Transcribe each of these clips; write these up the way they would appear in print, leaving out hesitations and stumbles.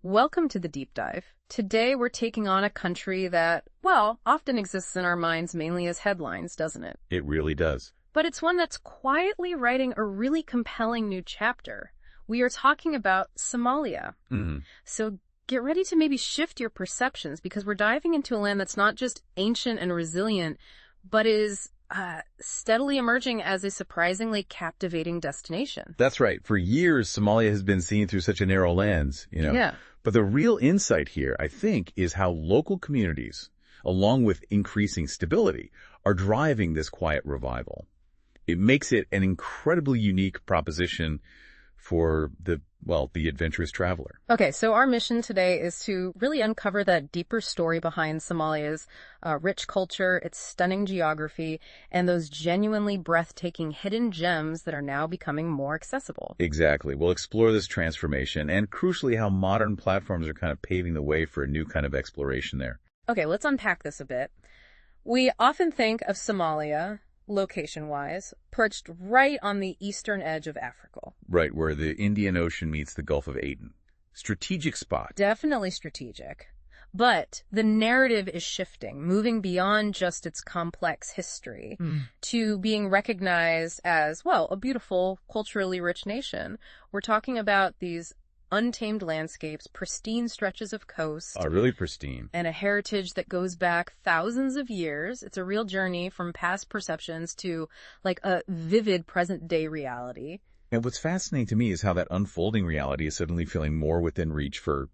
Welcome to the deep dive. Today we're taking on a country that, well, often exists in our minds mainly as headlines, doesn't it? It really does. But it's one that's quietly writing a really compelling new chapter. We are talking about Somalia. So get ready to maybe shift your perceptions because we're diving into a land that's not just ancient and resilient, but is steadily emerging as a surprisingly captivating destination. That's right. For years, Somalia has been seen through such a narrow lens, Yeah. But the real insight here, I think, is how local communities, along with increasing stability, are driving this quiet revival. It makes it an incredibly unique proposition for the adventurous traveler. Okay, so our mission today is to really uncover that deeper story behind Somalia's rich culture, its stunning geography, and those genuinely breathtaking hidden gems that are now becoming more accessible. Exactly. We'll explore this transformation and, crucially, how modern platforms are kind of paving the way for a new kind of exploration there. Okay, let's unpack this a bit. We often think of Somalia, location-wise, perched right on the eastern edge of Africa. Right, where the Indian Ocean meets the Gulf of Aden. Strategic spot. Definitely strategic. But the narrative is shifting, moving beyond just its complex history to being recognized as, well, a beautiful, culturally rich nation. We're talking about these untamed landscapes, pristine stretches of coast. Oh, really pristine. And a heritage that goes back thousands of years. It's a real journey from past perceptions to like a vivid present-day reality. And what's fascinating to me is how that unfolding reality is suddenly feeling more within reach for,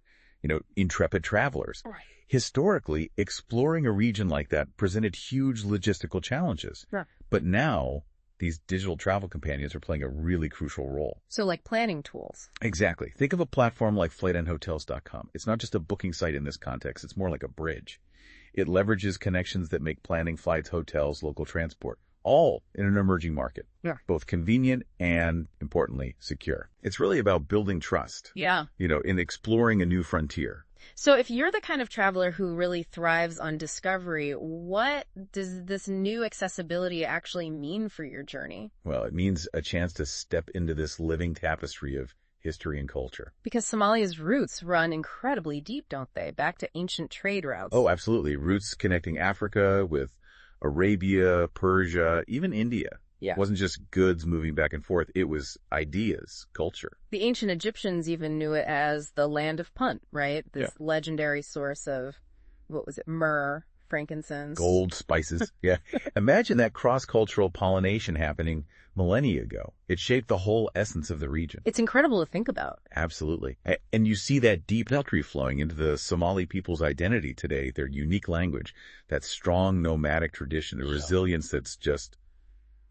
intrepid travelers. Right. Historically, exploring a region like that presented huge logistical challenges. Yeah. But now, these digital travel companions are playing a really crucial role. So like planning tools. Exactly. Think of a platform like flightandhotels.com. It's not just a booking site in this context. It's more like a bridge. It leverages connections that make planning flights, hotels, local transport, all in an emerging market. Yeah. Both convenient and, importantly, secure. It's really about building trust. Yeah. In exploring a new frontier. So if you're the kind of traveler who really thrives on discovery, what does this new accessibility actually mean for your journey? Well, it means a chance to step into this living tapestry of history and culture. Because Somalia's roots run incredibly deep, don't they? Back to ancient trade routes. Oh, absolutely. Roots connecting Africa with Arabia, Persia, even India. Yeah. It wasn't just goods moving back and forth. It was ideas, culture. The ancient Egyptians even knew it as the land of Punt, right? This legendary source of, myrrh, frankincense. Gold, spices. Yeah. Imagine that cross-cultural pollination happening millennia ago. It shaped the whole essence of the region. It's incredible to think about. Absolutely. And you see that deep poetry flowing into the Somali people's identity today, their unique language, that strong nomadic tradition, the resilience that's just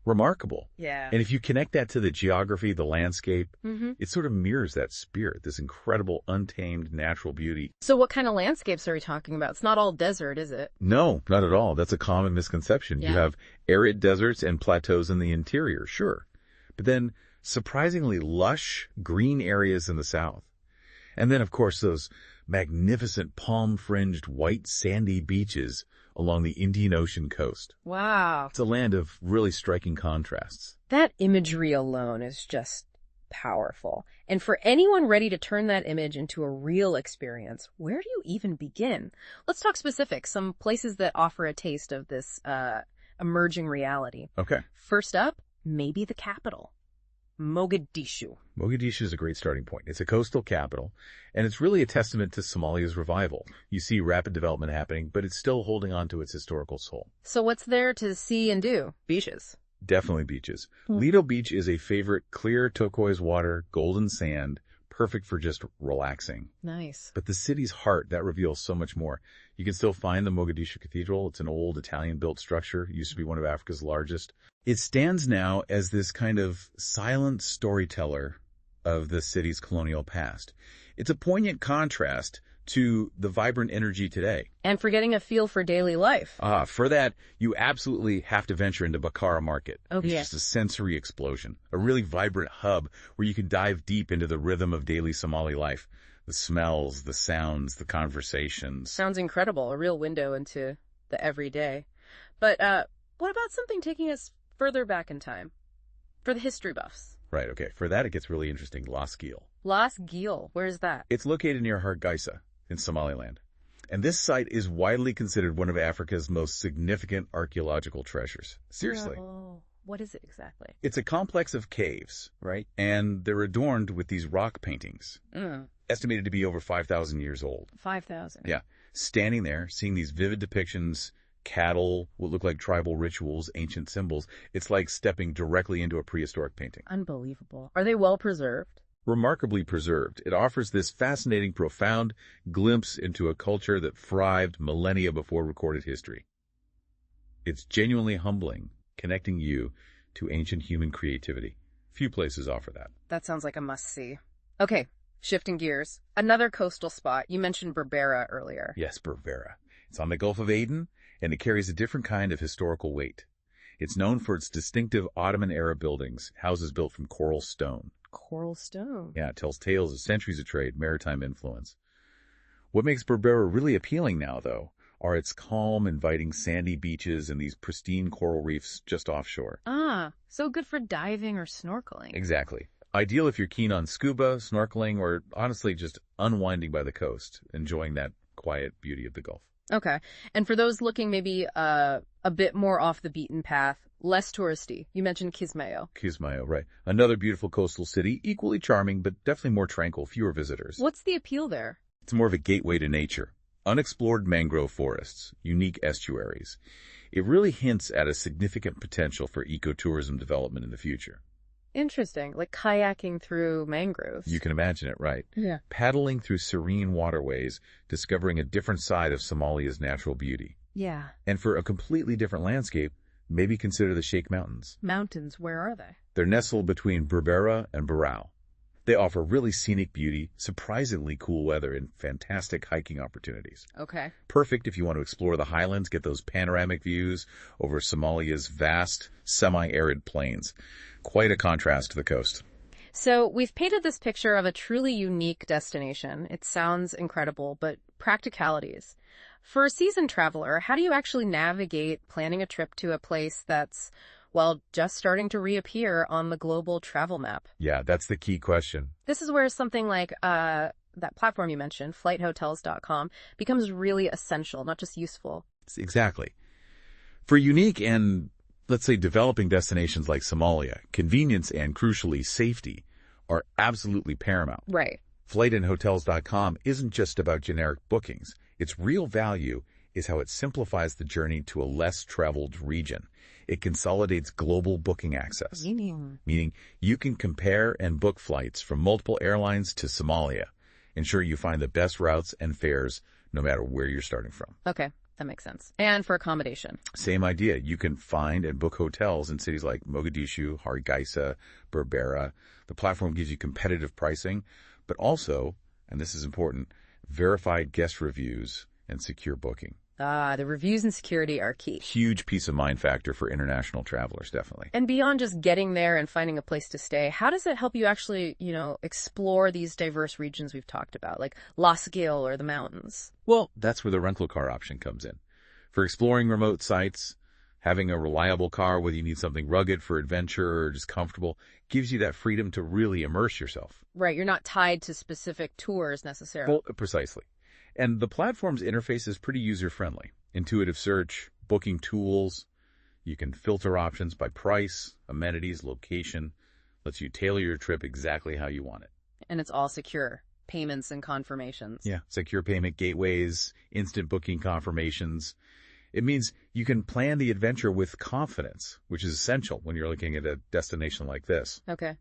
remarkable. Yeah. And if you connect that to the geography, the landscape, it sort of mirrors that spirit, this incredible, untamed, natural beauty. So what kind of landscapes are we talking about? It's not all desert, is it? No, not at all. That's a common misconception. Yeah. You have arid deserts and plateaus in the interior, sure. But then surprisingly lush, green areas in the south. And then, of course, those magnificent palm-fringed white sandy beaches along the Indian Ocean coast. Wow. It's a land of really striking contrasts. That imagery alone is just powerful. And for anyone ready to turn that image into a real experience, where do you even begin? Let's talk specifics, some places that offer a taste of this emerging reality. Okay. First up, maybe the capital, Mogadishu. Mogadishu is a great starting point. It's a coastal capital, and it's really a testament to Somalia's revival. You see rapid development happening, but it's still holding on to its historical soul. So what's there to see and do? Beaches. Definitely beaches. Lido Beach is a favorite, clear turquoise water, golden sand, perfect for just relaxing. Nice. But the city's heart, that reveals so much more. You can still find the Mogadishu Cathedral. It's an old Italian-built structure. It used to be one of Africa's largest. It stands now as this kind of silent storyteller of the city's colonial past. It's a poignant contrast to the vibrant energy today. And for getting a feel for daily life. For that, you absolutely have to venture into Bakara Market. Oh, it's yeah. just a sensory explosion, a really vibrant hub where you can dive deep into the rhythm of daily Somali life. The smells, the sounds, the conversations. Sounds incredible, a real window into the everyday. But what about something taking us further back in time? For the history buffs. Right, okay. For that, it gets really interesting. Laas Geel. Laas Geel, where is that? It's located near Hargeisa in Somaliland. And this site is widely considered one of Africa's most significant archaeological treasures. Seriously. Oh, what is it exactly? It's a complex of caves, right? And they're adorned with these rock paintings, estimated to be over 5,000 years old. 5,000? Yeah. Standing there, seeing these vivid depictions, cattle, what look like tribal rituals, ancient symbols, it's like stepping directly into a prehistoric painting. Unbelievable. Are they well preserved? Remarkably preserved. It offers this fascinating, profound glimpse into a culture that thrived millennia before recorded history. It's genuinely humbling, connecting you to ancient human creativity. Few places offer that. That sounds like a must-see. Okay, shifting gears. Another coastal spot. You mentioned Berbera earlier. Yes, Berbera. It's on the Gulf of Aden, and it carries a different kind of historical weight. It's known for its distinctive Ottoman-era buildings, houses built from coral stone. Coral stone. Yeah, it tells tales of centuries of trade, maritime influence. What makes Berbera really appealing now, though, are its calm, inviting sandy beaches and these pristine coral reefs just offshore. Ah, so good for diving or snorkeling. Exactly. Ideal if you're keen on scuba, snorkeling, or honestly just unwinding by the coast, enjoying that quiet beauty of the Gulf. Okay. And for those looking maybe a bit more off the beaten path, less touristy, you mentioned Kismayo. Kismayo, right. Another beautiful coastal city, equally charming, but definitely more tranquil, fewer visitors. What's the appeal there? It's more of a gateway to nature. Unexplored mangrove forests, unique estuaries. It really hints at a significant potential for ecotourism development in the future. Interesting. Like kayaking through mangroves. You can imagine it, right? Yeah. Paddling through serene waterways, discovering a different side of Somalia's natural beauty. Yeah. And for a completely different landscape, maybe consider the Sheikh Mountains. Mountains, where are they? They're nestled between Berbera and Barao. They offer really scenic beauty, surprisingly cool weather, and fantastic hiking opportunities. Okay. Perfect if you want to explore the highlands, get those panoramic views over Somalia's vast, semi-arid plains. Quite a contrast to the coast. So we've painted this picture of a truly unique destination. It sounds incredible, but practicalities. For a seasoned traveler, how do you actually navigate planning a trip to a place that's, well, just starting to reappear on the global travel map? Yeah, that's the key question. This is where something like that platform you mentioned, flighthotels.com, becomes really essential, not just useful. Exactly. For unique and, let's say, developing destinations like Somalia, convenience and, crucially, safety are absolutely paramount. Right. Flightandhotels.com isn't just about generic bookings. Its real value is how it simplifies the journey to a less traveled region. It consolidates global booking access. Meaning you can compare and book flights from multiple airlines to Somalia, ensure you find the best routes and fares no matter where you're starting from. Okay, that makes sense. And for accommodation? Same idea. You can find and book hotels in cities like Mogadishu, Hargeisa, Berbera. The platform gives you competitive pricing, but also, and this is important, verified guest reviews and secure booking. Ah, the reviews and security are key. Huge peace of mind factor for international travelers, definitely. And beyond just getting there and finding a place to stay, how does it help you actually, explore these diverse regions we've talked about, like Laas Geel or the mountains? Well, that's where the rental car option comes in. For exploring remote sites, having a reliable car, whether you need something rugged for adventure or just comfortable, gives you that freedom to really immerse yourself. Right, you're not tied to specific tours necessarily. Well, precisely. And the platform's interface is pretty user-friendly. Intuitive search, booking tools. You can filter options by price, amenities, location. Lets you tailor your trip exactly how you want it. And it's all secure. Payments and confirmations. Yeah, secure payment gateways, instant booking confirmations. It means you can plan the adventure with confidence, which is essential when you're looking at a destination like this. Okay.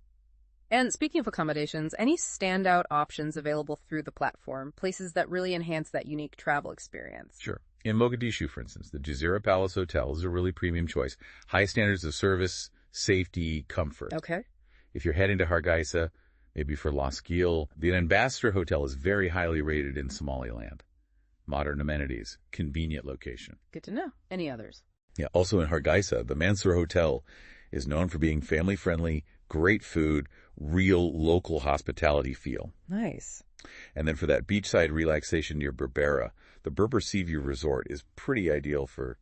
And speaking of accommodations, any standout options available through the platform, places that really enhance that unique travel experience? Sure. In Mogadishu, for instance, the Jazeera Palace Hotel is a really premium choice. High standards of service, safety, comfort. Okay. If you're heading to Hargeisa, maybe for Laas Geel, the Ambassador Hotel is very highly rated in Somaliland. Modern amenities, convenient location. Good to know. Any others? Yeah, also in Hargeisa, the Mansour Hotel is known for being family-friendly, great food, real local hospitality feel. Nice. And then for that beachside relaxation near Berbera, the Berber Seaview Resort is pretty ideal for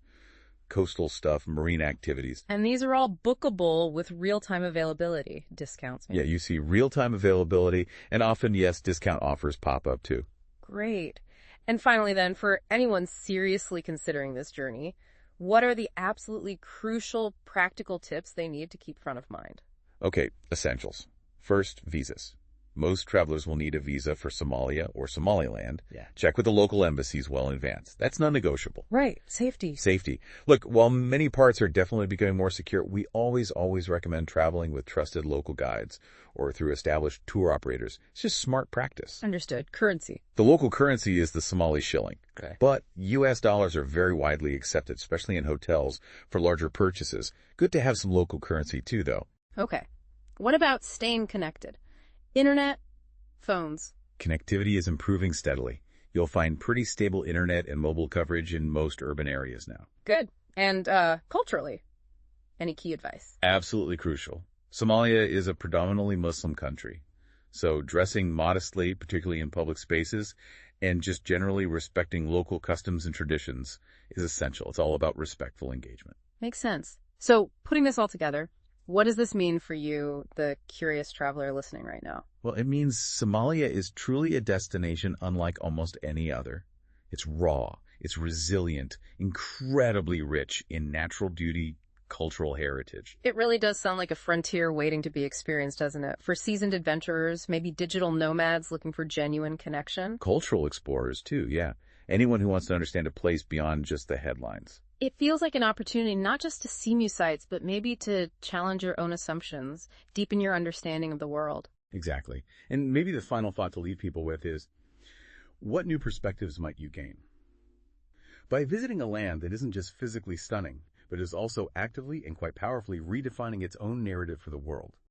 coastal stuff, marine activities. And these are all bookable with real-time availability discounts. Maybe. Yeah, you see real-time availability, and often, yes, discount offers pop up too. Great. And finally then, for anyone seriously considering this journey, what are the absolutely crucial practical tips they need to keep front of mind? Okay, essentials. First, visas. Most travelers will need a visa for Somalia or Somaliland. Yeah. Check with the local embassies well in advance. That's non-negotiable. Right. Safety. Safety. Look, while many parts are definitely becoming more secure, we always recommend traveling with trusted local guides or through established tour operators. It's just smart practice. Understood. Currency. The local currency is the Somali shilling. Okay. But U.S. dollars are very widely accepted, especially in hotels for larger purchases. Good to have some local currency too, though. Okay. What about staying connected? Internet, phones. Connectivity is improving steadily. You'll find pretty stable internet and mobile coverage in most urban areas now. Good. And culturally, any key advice? Absolutely crucial. Somalia is a predominantly Muslim country, so dressing modestly, particularly in public spaces, and just generally respecting local customs and traditions is essential. It's all about respectful engagement. Makes sense. So, putting this all together, what does this mean for you, the curious traveler listening right now? Well, it means Somalia is truly a destination unlike almost any other. It's raw, it's resilient, incredibly rich in natural beauty, cultural heritage. It really does sound like a frontier waiting to be experienced, doesn't it? For seasoned adventurers, maybe digital nomads looking for genuine connection. Cultural explorers, too, yeah. Anyone who wants to understand a place beyond just the headlines. It feels like an opportunity not just to see new sights, but maybe to challenge your own assumptions, deepen your understanding of the world. Exactly. And maybe the final thought to leave people with is, what new perspectives might you gain? By visiting a land that isn't just physically stunning, but is also actively and quite powerfully redefining its own narrative for the world.